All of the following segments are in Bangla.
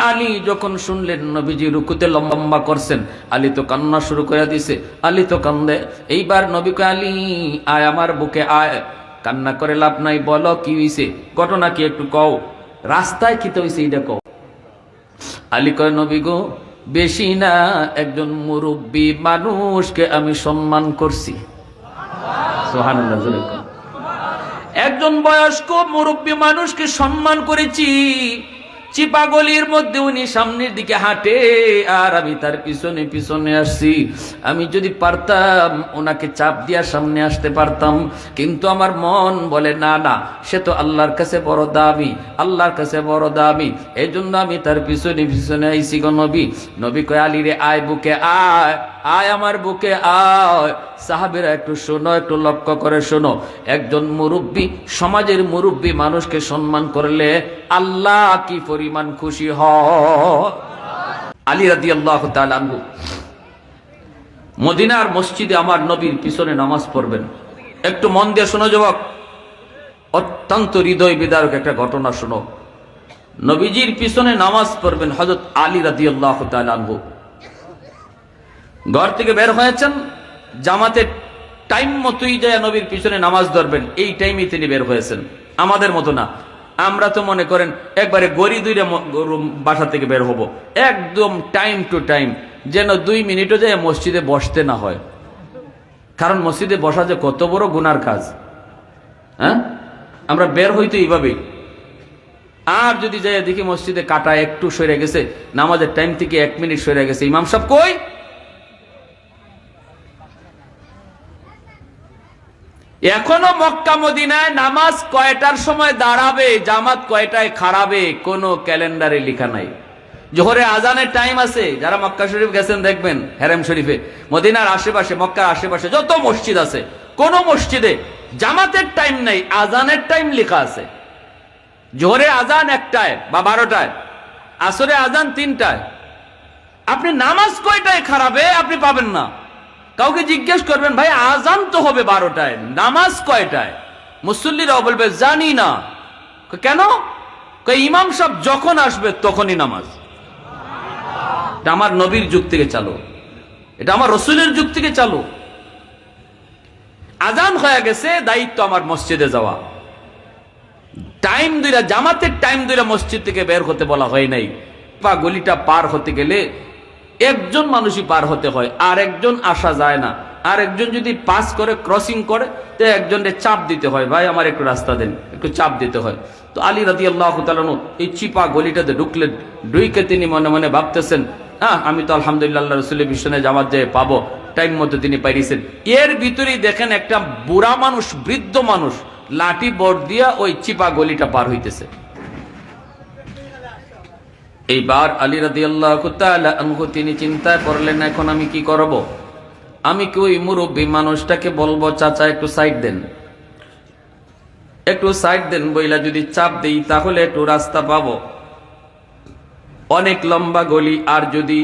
আলী যখন শুনলেন নবীজি রুকুতে লম্বা করছেন, আলী তো কান্না শুরু করে দিছে, আলী তো কান্দে। এইবার নবী কয়, আলী আয় আমার বুকে আয়, কান্না করে লাভ নাই, বলো কি হইছে, ঘটনা কি একটু কও, রাস্তায় কি তো হইছে এটা কও। আলী কয়, নবী গো বেশি না, একজন মুরব্বী মানুষকে আমি সম্মান করছি। সুবহানাল্লাহ। একজন বয়স্ক মুরব্বী মানুষকে সম্মান করেছি। চিপা গলির মধ্যে উনি সামনের দিকে হাঁটে আর আমি তার পিছনে পিছনে আসছি। আমি যদি পারতাম ওনাকে চাপ দিয়া সামনে আসতে পারতাম, কিন্তু আমার মন বলে না না, সে তো আল্লাহর কাছে বড় দামি, আল্লাহর কাছে বড় দামি, এই জন্য আমি তার পিছনে পিছনে আইছি গো নবী। নবী কয়, আলী রে আয় বুকে আয়, আয় আমার বুকে আয়। সাহাবীরা একটু শোনো, একটু লক্ষ্য করে শোনো, একজন মুরব্বী, সমাজের মুরব্বী মানুষকে সম্মান করলে আল্লাহ কি পরিমাণ খুশি হয়। আলী রাদিয়াল্লাহু তাআলা আনহু মদিনার মসজিদে আমার নবীর পিছনে নামাজ পড়বেন। একটু মন দিয়ে শোনো যুবক, অত্যন্ত হৃদয় বিদারক একটা ঘটনা শোনো। নবীজির পিছনে নামাজ পড়বেন হযরত আলী রাদিয়াল্লাহু তাআলা আনহু। ঘর থেকে বের হয়েছেন, জামাতের টাইম মতোই যায় নবীর পিছনে নামাজ ধরবেন, এই টাইমে তিনি বের হয়েছেন। আমাদের মতো না, আমরা তো মনে করেন একবারে গড়ি দুইটা বাসা থেকে বের হব, একদম টাইম টু টাইম, যেন 2 মিনিটও যায় মসজিদে বসতে না হয়। কারণ মসজিদে বসা যে কত বড় গুনার কাজ। হ্যাঁ, আমরা বের হইতো এইভাবেই। আর যদি যাই দেখি মসজিদে কাটা একটু সরে গেছে, নামাজের টাইম থেকে 1 মিনিট সরে গেছে, ইমাম সাহেব কই? এখনো মক্কা মদিনায় নামাজ কয়টার সময় দাঁড়াবে, জামাত কয়টায় খাড়াবে, কোনো ক্যালেন্ডারে লেখা নাই। জোহরে আজানের টাইম আছে, যারা মক্কা শরীফ গেছেন দেখবেন, হেরেম শরীফে, মদিনার আশেপাশে, মক্কার আশেপাশে যত মসজিদ আছে, কোন মসজিদে জামাতের টাইম নাই, আজানের টাইম লেখা আছে। জোহরে আজান 1টায় বা 12টায়, আসরে আজান 3টায়। আপনি নামাজ কয়টায় খাড়াবে আপনি পাবেন না। কাউকে জিজ্ঞেস করবেন, ভাই আজান তো হবে 12টায়, নামাজ কয়টায়? মুসল্লিরাও বলবে জানি না। কেন? ইমাম সাহেব যখন আসবে তখনই নামাজ। এটা আমার নবীর যুগ থেকে চালু, এটা আমার রসুলের যুগ থেকে চালু। আজান হয়ে গেছে, দায়িত্ব আমার মসজিদে যাওয়া। টাইম দুইটা, জামাতের টাইম দুইটা মসজিদ থেকে বের হতে বলা হয় নাই। পা গলিটা পার হতে গেলে একজন মানুষই পার হতে হয়, আর একজন আসা যায় না। আর একজন যদি পাস করে, ক্রসিং করে, তো একজনের চাপ দিতে হয়, ভাই আমার একটু রাস্তা দেন, একটু চাপ দিতে হয়। তো আলী রাদিয়াল্লাহু তাআলা এই চিপা গলিটাতে ঢুকলেন। ঢুকে তিনি মনে মনে ভাবতেছেন, আমি তো আলহামদুলিল্লাহ আল্লাহ রাসূলের পিছনে জামাত যেয়ে পাবো, টাইম মতো তিনি পাইছেন। এর ভিতরেই দেখেন একটা বুড়া মানুষ, বৃদ্ধ মানুষ লাঠি বোর্ড দিয়া ওই চিপা গলিটা পার হইতেছে। এইবার আলী রাদিয়াল্লাহু তাআলা আনহু তিনি চিন্তায় পড়লেন, এখন আমি কি করব? আমি কি ওই মুরব্বী মানুষটাকে বলবো, চাচা একটু সাইড দেন, একটু সাইড দেন, বইলা যদি চাপ দেই তাহলে একটু রাস্তা পাবো, অনেক লম্বা গলি। আর যদি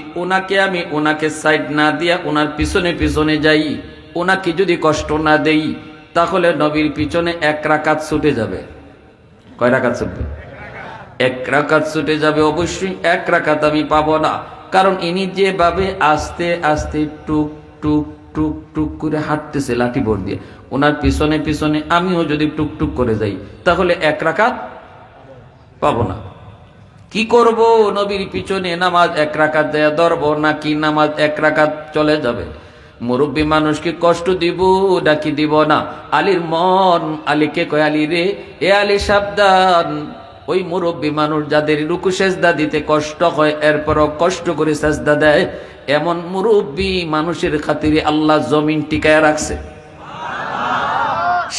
ওনাকে সাইড না দিয়া ওনার পিছনে পিছনে যাই, ওনাকে যদি কষ্ট না দেই, তাহলে নবীর পিছনে 1 রাকাত ছুটে যাবে। কয় রাকাত ছুটবে? 1 রাকাত ছুটে যাবে। অবশ্যই 1 রাকাত আমি পাবো না, কারণ ইনি যেভাবে আস্তে আস্তে টুক টুক টুক টুক করে হাঁটতেছে লাঠি বোর্ড দিয়ে, ওনার পিছনে পিছনে আমিও যদি টুক টুক করে যাই, তাহলে 1 রাকাত পাবো না। কি করব? নবীর পিছনে নামাজ 1 রাকাত দেয়া ধরবো, নাকি নামাজ 1 রাকাত চলে যাবে? মুরব্বী মানুষকে কষ্ট দিব নাকি দিব না? আলীর মন আলীকে কয়, আলী রে, এ আলী সাবধান। ওই মুরব্বী মানুষ যাদের রুকু সেজদা দিতে কষ্ট হয়, এরপরও কষ্ট করে সেজদা দেয়, এমন মুরব্বী মানুষের খাতিরে আল্লাহ জমিন টিকায় রাখছে।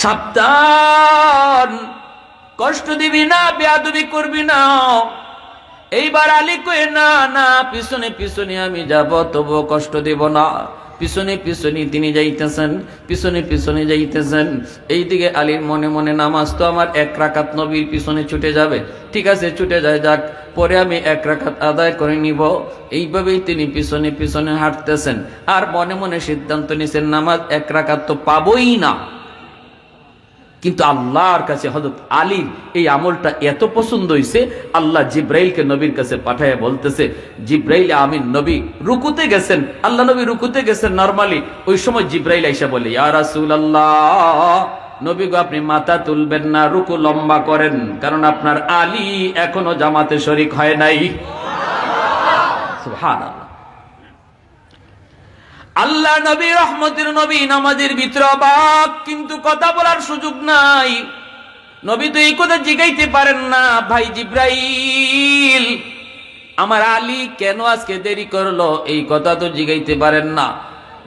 সাবধান, কষ্ট দিবি না, বেয়াদবি করবি না। এইবার আলী কয়, না না, পিছনে পিছনে আমি যাব, তবুও কষ্ট দেব না। পিছনে পিছনে তিনি যাইতেছেন, পিছনে পিছনে যাইতেছেন। এইদিকে আলীর মনে মনে, নামাজ তো আমার 1 রাকাত নবীর পিছনে ছুটে যাবে, ঠিক আছে ছুটে যায় যাক, পরে আমি 1 রাকাত আদায় করে নিব। এইভাবেই তিনি পিছনে পিছনে হাঁটতেছেন, আর মনে মনে সিদ্ধান্ত নিছেন নামাজ 1 রাকাত তো পাবই না। কিন্তু আল্লাহর কাছে হযরত আলীর এই আমলটা এত পছন্দ হইছে, আল্লাহ জিব্রাইলকে নবীর কাছে পাঠায় বলতেছে, জিব্রাইল আমিন নবী রুকুতে গেছেন, আল্লাহ নবী রুকুতে গেছেন নরমালি, ওই সময় জিব্রাইল আইসা বলে, ইয়া রাসূলুল্লাহ, নবী গো আপনি মাথা তুলবেন না, রুকু লম্বা করেন, কারণ আপনার আলী এখনো জামাতে শরীক হয় নাই। সুবহানাল্লাহ। আল্লাহ নবী রহমতের নবী নামাজের ভিতরে অবাক, কিন্তু কথা বলার সুযোগ নাই। নবী তো এই কথা জিগাইতে পারেন না, ভাই জিব্রাইল আমার আলী কেন আজকে দেরি করলো, এই কথা তো জিগাইতে পারেন না।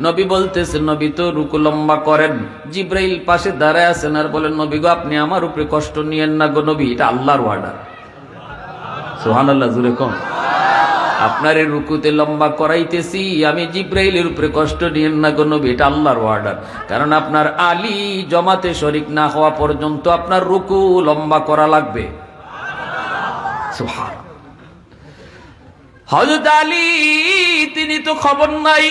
নবী বলতেছেন, নবী তো রুকু লম্বা করেন। জিব্রাইল পাশে দাঁড়ায় আছেন আর বলেন, নবী গো আপনি আমার উপরে কষ্ট নিয়েন না গো নবী, এটা আল্লাহর অর্ডার। সুবহানাল্লাহ, জোরে কোন। আপনার এই রুকুতে লম্বা করাইতেছি আমি, জিব্রাইলের উপরে কষ্ট নিয়েন না গো নবী, এটা আল্লাহর অর্ডার, কারণ আপনার আলী জমাতে শরীক না হওয়া পর্যন্ত আপনার রুকু লম্বা করা লাগবে। সুবহানাল্লাহ। হযরত আলী তিনি তো খবর নাই,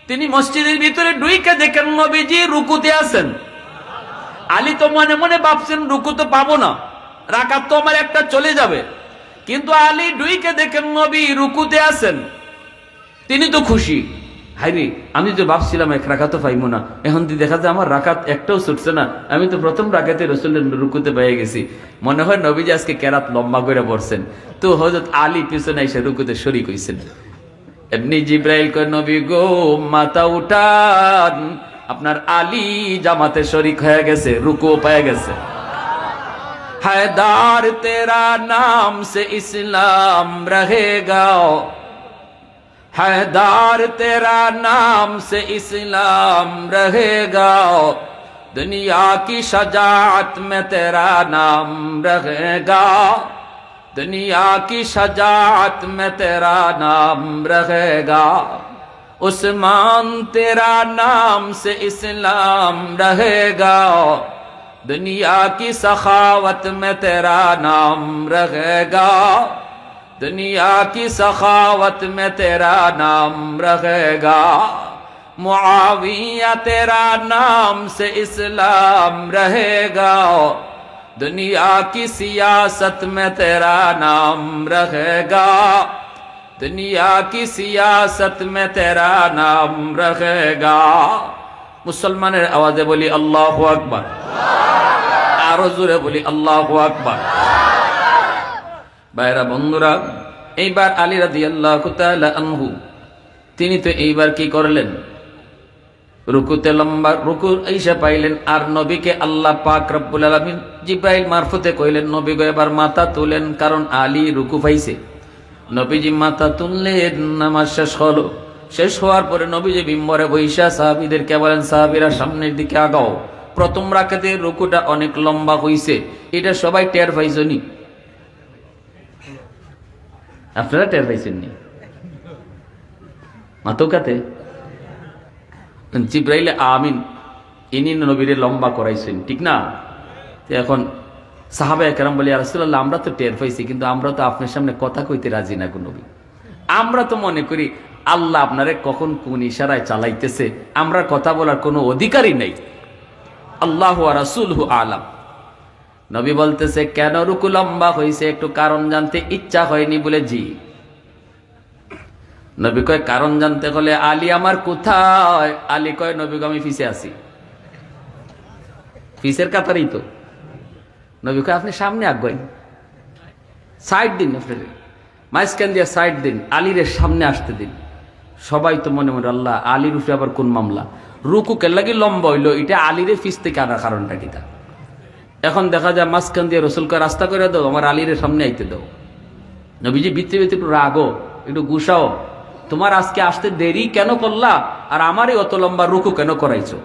তিনি মসজিদের ভিতরে ঢুইকে দেখেন নবীজি রুকুতে আছেন। আলী তো মনে মনে ভাবছেন রুকু তো পাবো না, রাকাত তো আমার একটা চলে যাবে, কিন্তু আলী ঢুইকে দেখেন নবী রুকুতে আছেন। তিনি তো খুশি, হাইরে আমি তো ভাবছিলাম এক রাকাতও পাইবো না, এখন দেখা যায় আমার রাকাত একটাও ছুটছে না, আমি তো প্রথম রাকাতে রাসূলের রুকুতে পেয়ে গেছি, মনে হয় নবীজি আজকে কেরাত লম্বা করে পড়ছেন। তো হযরত আলী পিছনে এসে রুকুতে শরীক হইছেন। এমনি জিব্রাইল কয়, নবী গো মাথা উঠান, আপনার আলী জামাতে শরীক হয়ে গেছে, রুকুও পেয়ে গেছে। हैदार तेरा नाम से इस्लाम रहेगा, हैदार तेरा नाम से इस्लाम रहेगा, दुनिया की शजाअत में तेरा नाम रहेगा, दुनिया की शजाअत में तेरा नाम रहेगा, उस्मान तेरा नाम से इस्लाम रहेगा, दुनिया की सखावत में तेरा नाम रहेगा, दुनिया की सखावत में तेरा नाम रहेगा, मुआविया तेरा नाम से इस्लाम रहेगा, दुनिया की सियासत में तेरा नाम रहेगा, दुनिया की सियासत में तेरा नाम रहेगा। মুসলমানের আওয়াজে বলি আল্লাহু আকবার, আরো জোরে বলি আল্লাহু আকবার। ভাইরা বন্ধুরা, এইবার আলী রাদিয়াল্লাহু তাআলা আনহু তিনি তো এইবার কি করলেন, রুকুতে লম্বা রুকু আইসা পাইলেন, আর নবীকে আল্লাহ পাক রব্বুল আলামিন জিব্রাইল মারফতে কইলেন, নবী গো এবার মাথা তুলেন, কারণ আলী রুকু পাইছে। নবীজি মাথা তুললেন, নামাজ শেষ হলো। শেষ হওয়ার পরে নবীজি মিম্বরে বৈশা সাহাবীদেরকে বলেন, সাহাবীরা সামনের দিকে আগাও, প্রথম রাকাতে রুকুটা অনেক লম্বা হইছে, এটা সবাই টের পাইছনি? আপনারা টের পাইছেননি? মাতকাতে জিব্রাইল আমিন ইনি নবীরে লম্বা করাইছেন, ঠিক না? এখন সাহাবায়ে কেরাম বলে, ইয়া রাসূলুল্লাহ আমরা তো টের পাইছি, কিন্তু আমরা তো আপনার সামনে কথা কইতে রাজি না গো নবী, আমরা তো মনে করি আল্লাহ আপনারে কখন কোন ইশারায় চালাইতেছে, আমরা কথা বলার কোনো অধিকারই নেই, আল্লাহু ওয়া রাসূলুহু আলাম। নবী বলতেছে, কেন রুকু লম্বা হইছে একটু কারণ জানতে ইচ্ছা হয়নি বলে? জি। নবী কয়, কারণ জানতে হলে আলী আমার কোথায়? আলী কয়, নবী গো আমি পিছে আছি। পিছের কাতারেই তো। নবী কয়, আপনি সামনে আগাইন, সাইড দিন, আপনার মাঝখান দিয়ে সাইড দিন, আলীর সামনে আসতে দিন। সবাই তো মনে মনে, আল্লাহ আলীর উপরে আবার কোন মামলা, রুকু কে লাগি লম্বা হইলো, এটা আলীরে পিছ থেকে আনার কারণটা কিটা? এখন দেখা যায় মাঝখান দিয়ে রসুলকে রাস্তা করে দাও, আমার আলীর সামনে আইতে দাও। নবীজি ভিতরে ভিতরে একটু রাগো, একটু গুসাও, তোমার আজকে আসতে দেরি কেন করলা, আর আমারই অত লম্বা রুকু কেন করাইছো?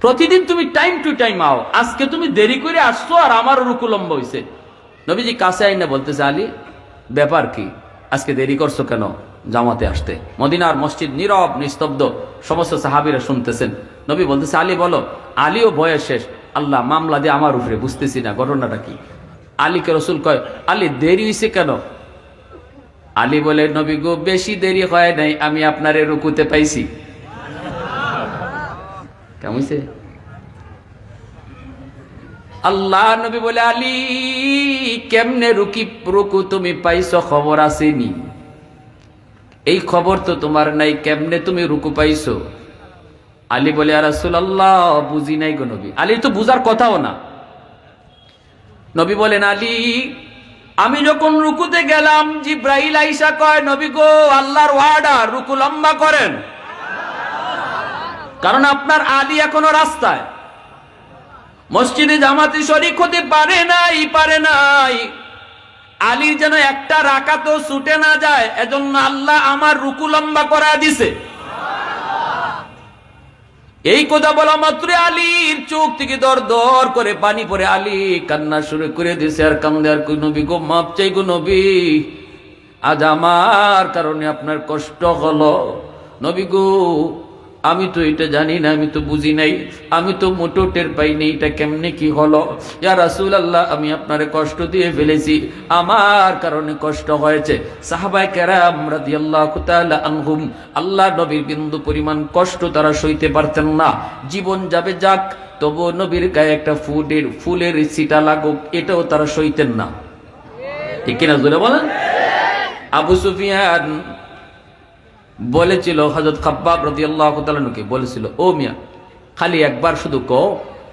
প্রতিদিন তুমি টাইম টু টাইম আও, আজকে তুমি দেরি করে আসছো আর আমার রুকু লম্বা হইছে। নবীজি কাছে আইনা বলতেছে, আলী ব্যাপার কি, আজকে দেরি করছো কেন জামাতে আসতে? মদিনার মসজিদ নীরব নিস্তব্ধ, সমস্ত সাহাবীরা শুনতেছেন। নবী বলতেছে, আলী বলো। আলীও বয়স শেষ, আল্লাহ মামলা দিয়ে আমার উপরে, বুঝতেছি না ঘটনাটা কি। আলীকে রসুল কয়, আলী দেরি হইছে কেন? আলী বলে, নবী গো বেশি দেরি হয় নাই, আমি আপনারে রুকুতে পাইছি। কেমন হইছে? আল্লাহ নবী বলে, আলী কেমনে রুকু তুমি পাইছো, খবর আসেনি? এই খবর তো তোমার নাই, কেমনে তুমি রুকু পাইছো? আলী বলে, ইয়া রাসূলুল্লাহ বুঝি নাই গো নবী। আলীর তো বুঝার কথাও না। নবী বলেন, আলী আমি যখন রুকুতে গেলাম, জিব্রাইল আইসা কয়, নবী গো আল্লাহর ওয়ার্ডার, রুকু লম্বা করেন। কারণ আপনার আলী এখনো রাস্তায়, মসজিদে জামাতে শরীক হতে পারে নাই। আলীর যেন একটা রাকাতও ছুটে না যায়, এজন্য আল্লাহ আমার রুকু লম্বা করা দিছে। এই কথা বলা মাত্র আলীর চোখ থেকে দর দর করে পানি পড়ে। আলী কান্না শুরু করে দিছে, আর কান্দে, আর নবী গো মাপ চাই গো নবী, আজ আমার কারণে আপনার কষ্ট হলো। নবী গো আমি তো এটা জানি না, আমি তো বুঝি নাই, আমি তো মোটো টের পাইনি এটা কেমনে কি হলো। ইয়া রাসূলুল্লাহ আমি আপনারে কষ্ট দিয়ে ফেলেছি, আমার কারণে কষ্ট হয়েছে। সাহাবায়ে কেরাম রাদিয়াল্লাহু তাআলা আনহুম, আল্লাহ নবীর বিন্দু পরিমাণ কষ্ট তারা সইতে পারতেন না। জীবন যাবে যাক, তবু নবীর গায়ে একটা ফুলের ছিটা লাগুক, এটাও তারা সইতেন না। ঠিক কিনা জোরে বলেন? আবু সুফিয়ান বলেছিল হযরত খাব্বাব রাদিয়াল্লাহু তাআলা কে বলেছিল, ও মিয়া খালি একবার শুধু কও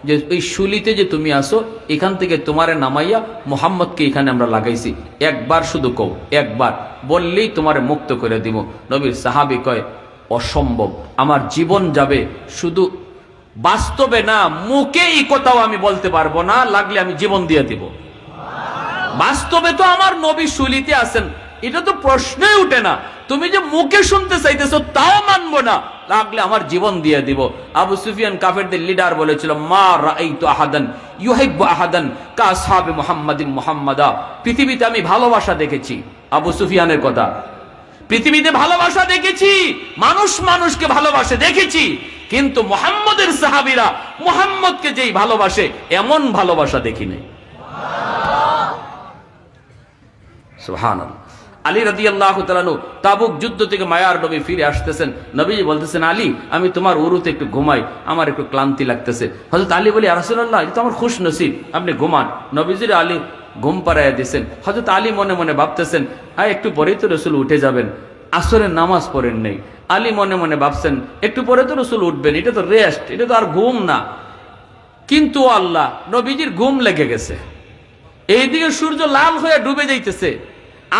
যে ওই শুলিতে যে তুমি আসো, এখান থেকে তোমারে নামাইয়া মুহাম্মদকে এখানে আমরা লাগাইছি, একবার শুধু কও, একবার বললেই তোমারে মুক্ত করে দিব। নবীর সাহাবী কয়, অসম্ভব, আমার জীবন যাবে, শুধু বাস্তবে না মুখে এই কথাও আমি বলতে পারবো না, লাগলে আমি জীবন দিয়ে দিব। বাস্তবে তো আমার নবী শুলিতে আছেন, এটা তো প্রশ্নই উঠে না। তুমি যে মুখে শুনতে চাইতেছো তাও মানবো না, লাগলে আমার জীবন দিয়ে দিব। আবু সুফিয়ান কাফেরদের লিডার বলেছিল, মা রাআইতু আহাদান ইউহিব্বু আহাদান কা আসহাবে মুহাম্মাদিন মুহাম্মাদা। পৃথিবীতে আমি ভালোবাসা দেখেছি, আবু সুফিয়ানের কথা, পৃথিবীতে ভালোবাসা দেখেছি, মানুষ মানুষকে ভালোবাসে দেখেছি, কিন্তু মুহাম্মদের সাহাবীরা মুহাম্মদকে যেই ভালোবাসে এমন ভালোবাসা দেখি নাই। সুবহানাল্লাহ। আলী রাদিয়াল্লাহু তাআলা তাবুক যুদ্ধ থেকে মায়ার নবী ফিরে আসতেছেন, নবীজি বলতেছেন, আলী আমি তোমার উরুতে একটু ঘুমাই, আমার একটু ক্লান্তি লাগতেছে। হযরত আলী বলে, ইয়া রাসূলুল্লাহ এটা তো আমার খুশ নসিব, আপনি ঘুমান। নবীজির আলী ঘুম পাড়াইয়া দিয়েছেন। হযরত আলী মনে মনে ভাবতেছেন, হ্যাঁ একটু পরেই তো রাসূল উঠে যাবেন, আসরের নামাজ পড়েন নেই। আলী মনে মনে ভাবছেন, একটু পরে তো রাসূল উঠবেন, এটা তো রেস্ট, এটা তো আর ঘুম না। কিন্তু আল্লাহ, নবীজির ঘুম লেগে গেছে, এইদিকে সূর্য লাল হয়ে ডুবে যাইতেছে,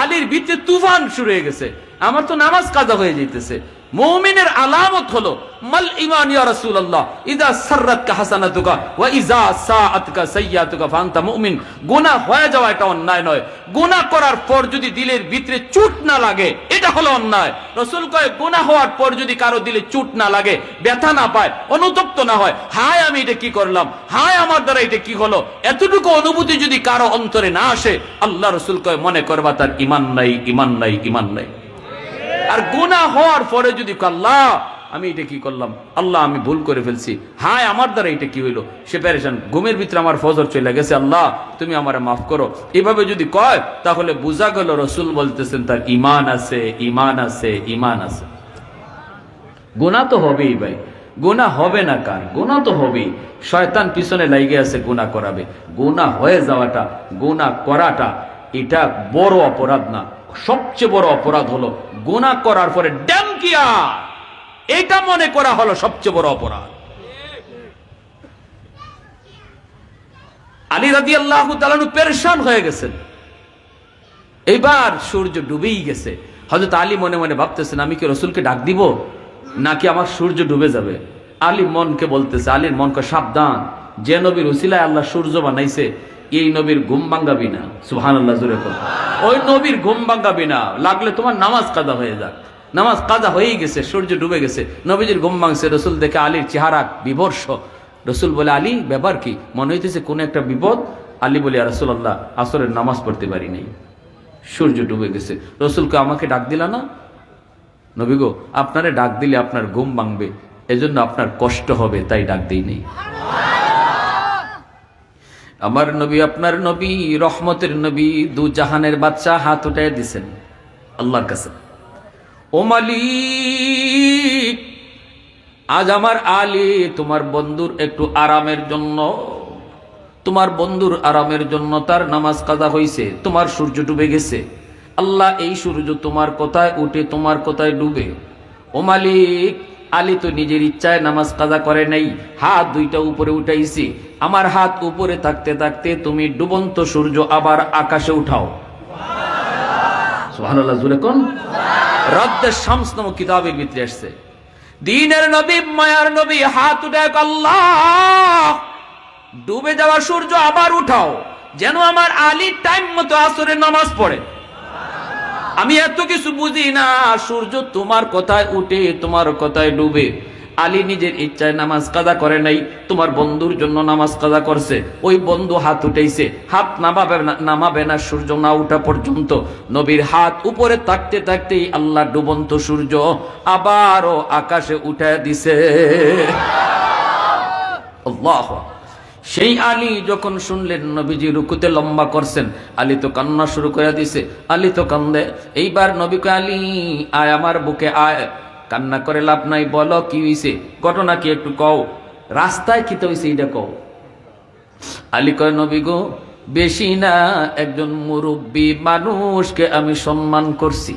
আলীর ভিতরে তুফান শুরু হয়ে গেছে, আমার তো নামাজ কাজা হয়ে যাইতেছে। মুমিনের আলামত হলো মাল ঈমান ইয়া রাসূলুল্লাহ, ইযা সাররাতকা হাসানাতুকা ওয়া ইযা সাআতকা সাইয়্যাতুকা ফাআনতা মুমিন। গুনাহ হয়ে যাওয়া এটা অন্যায় নয়, গুনাহ করার পর যদি দিলের ভিতরে চোট না লাগে এটা হলো অন্যায়। রাসূল কয়, গুনাহ হওয়ার পর যদি কারো দিলে চোট না লাগে, ব্যথা না পায়, অনুতপ্ত না হয়, হায় আমি এটা কি করলাম, হায় আমার দ্বারা এটা কি হলো, এতটুকু অনুভূতি যদি কারো অন্তরে না আসে, আল্লাহ রাসূল কয় মনে করবা তার ঈমান নাই, ঈমান নাই, ঈমান নাই। আর গুনাহ হওয়ার পরে যদি আল্লাহ আমি এটা কি করলাম, আল্লাহ আমি ভুল করে ফেলছি, হায় আমার দ্বারা এটা কি হইলো, সে পেরেশান, ঘুমের ভিতরে আমার ফজর চলে গেছে, আল্লাহ তুমি আমারে মাফ করো, এভাবে যদি কয় তাহলে বোঝা গেল রাসূল বলতেছেন তার ঈমান আছে, ঈমান আছে, ঈমান আছে। গুনাহ তো হবেই ভাই, গুনাহ হবে না কার, গুনাহ তো হবেই। শয়তান পিছনে লাইগে আছে গুনাহ করাবে। গুনাহ হয়ে যাওয়াটা, গুনাহ করাটা এটা বড় অপরাধ না, সবচেয়ে বড় অপরাধ হলো গুনাহ করার পরে ড্যাম কিয়া এটা মনে করা হলো সবচেয়ে বড় অপরাধ। আলী রাদিয়াল্লাহু তাআলা পেরেশান হয়ে গেছেন, এইবার সূর্য ডুবেই গেছে। হযরত আলী মনে মনে ভাবতেছেন, আমি কি রাসূলকে ডাক দিব নাকি আমার সূর্য ডুবে যাবে। আলী মনকে বলতেছে, আলীর মনকে সাবধান, যে নবীর উসিলায় আল্লাহ সূর্য বানাইছে এই নবীর ঘুম ভাঙাবি না। সুবহানাল্লাহ জোরে বল, ওই নবীর ঘুম ভাঙাবি না, লাগলে তোমার নামাজ কাজা হয়ে যাক। নামাজ কাজা হয়েই গেছে, সূর্য ডুবে গেছে, নবীজির ঘুম ভাঙছে। রাসূল দেখে আলীর চেহারা বিভর্ষ। রাসূল বলে, আলী ব্যাপার কি, মনে হইতেছে কোন একটা বিপদ। আলী বলে, ইয়া রাসূলুল্লাহ আসরের নামাজ পড়তে পারি নাই, সূর্য ডুবে গেছে। রাসূলকে আমাকে ডাক দিলা না? নবী গো আপনারে ডাক দিলে আপনার ঘুম ভাঙবে, এজন্য আপনার কষ্ট হবে, তাই ডাক দেই নেই। আমার নবী, আপনার নবী, রহমতের নবী, দু জাহানের বাদশা, হাত উঠায় দিছেন আল্লাহর কাছে, ও মালিক আজ আমার আলী তোমার বন্ধুর একটু আরামের জন্য তোমার বন্ধুর আরামের জন্য তার নামাজ কাজা হয়েছে, তোমার সূর্য ডুবে গেছে। আল্লাহ, এই সূর্য তোমার কোথায় উঠে তোমার কোথায় ডুবে। ও মালিক, আলী তো নিজের ইচ্ছায় নামাজ কাজা করে নাই, হাত দুইটা উপরে উঠাইছি। আমার হাত উপরে থাকতে থাকতে তুমি ডুবন্ত সূর্য আবার আকাশে উঠাও। সুবহানাল্লাহ, জোরে কোন। রদ্দে শামস নামক কিতাবের ভিতরে আসছে, দ্বীনের নবী, মায়ার নবী হাত উঠে, আল্লাহ, ডুবে যাওয়া সূর্য আবার উঠাও, যেন আমার আলী টাইম মতো আসরের নামাজ পড়ে। আমি এত কিছু বুঝি না, সূর্য তোমার কোথায় উঠে তোমার কোথায় ডুবে। আলী নিজের ইচ্ছায় নামাজ কাজা করে নাই, তোমার বন্ধুর জন্য নামাজ কাজা করছে। ওই বন্ধু হাত উঠাইছে, হাত নামাবে না সূর্য না উঠা পর্যন্ত। নবীর হাত উপরে থাকতে থাকতেই আল্লাহ ডুবন্ত সূর্য আবারও আকাশে উঠায় দিছে। আল্লাহ। সেই আলী যখন শুনলেন নবীজি রুকুতে লম্বা করছেন, আলী তো কান্না শুরু করে দিছে। আলী তো কান্দে। এইবার নবী কয়, আলী আয় আমার বুকে আয়। কান্না করে লাভ নাই, বলো কি হইছে, ঘটনা কি একটু কও, রাস্তায় কি তো হইছে এটা কও। আলী কয়, নবী গো, বেশি না, একজন মুরব্বী মানুষকে আমি সম্মান করছি।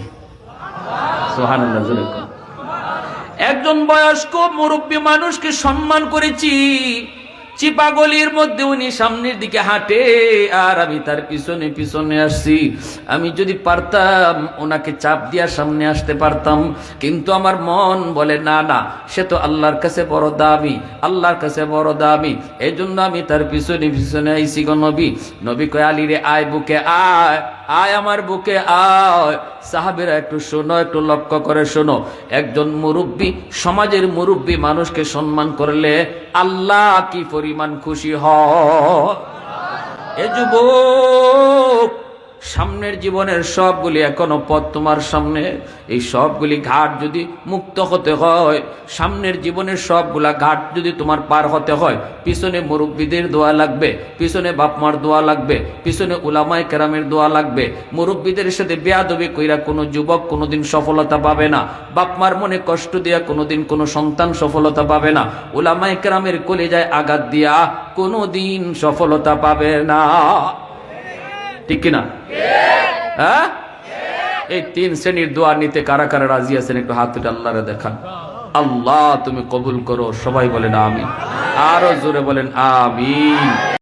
সুবহানাল্লাহ, জোরে কও। একজন বয়স্ক মুরব্বী মানুষকে সম্মান করেছি। চিপা গলির মধ্যে উনি সামনের দিকে হাঁটে আর আমি তার পিছনে পিছনে আসছি। আমি যদি পারতাম ওনাকে চাপ দিয়া সামনে আসতে পারতাম, কিন্তু আমার মন বলে না না, সে তো আল্লাহর কাছে বড় দামি, আল্লাহর কাছে বড় দামি, এই জন্য আমি তার পিছনে পিছনে আইছি গো নবী। নবী কয়, আলী রে আয় বুকে আয়, আয় আমার বুকে আয়। সাহাবীরা একটু শোনো, একটু লক্ষ্য করে শোনো, একজন মুরব্বী, সমাজের মুরব্বী মানুষকে সম্মান করলে আল্লাহ কি পরিমাণ খুশি হয়। এ যুবক, সামনের জীবনের সবগুলি এখনো পথ তোমার সামনে, এই সবগুলি ঘাট যদি মুক্ত হতে হয়, সামনের জীবনের সবগুলা ঘাট যদি তোমার পার হতে হয়, পিছনে মুরব্বীদের দোয়া লাগবে, পিছনে বাপমার দোয়া লাগবে, পিছনে উলামায়ে কেরামের দোয়া লাগবে। মুরব্বীদের সাথে বেয়াদবি কইরা কোনো যুবক কোনোদিন সফলতা পাবে না, বাপমার মনে কষ্ট দিয়া কোনোদিন কোনো সন্তান সফলতা পাবে না, উলামায়ে কেরামের কলিজায় আঘাত দিয়া কোনোদিন সফলতা পাবে না। ঠিক কিনা? হ্যাঁ, এই 3 শ্রেণীর দোয়া নিতে কারা কারা রাজি আছেন একটু হাত তুলে আল্লাহরে দেখান। আল্লাহ তুমি কবুল করো। সবাই বলেন আমিন, আরো জোরে বলেন আমিন।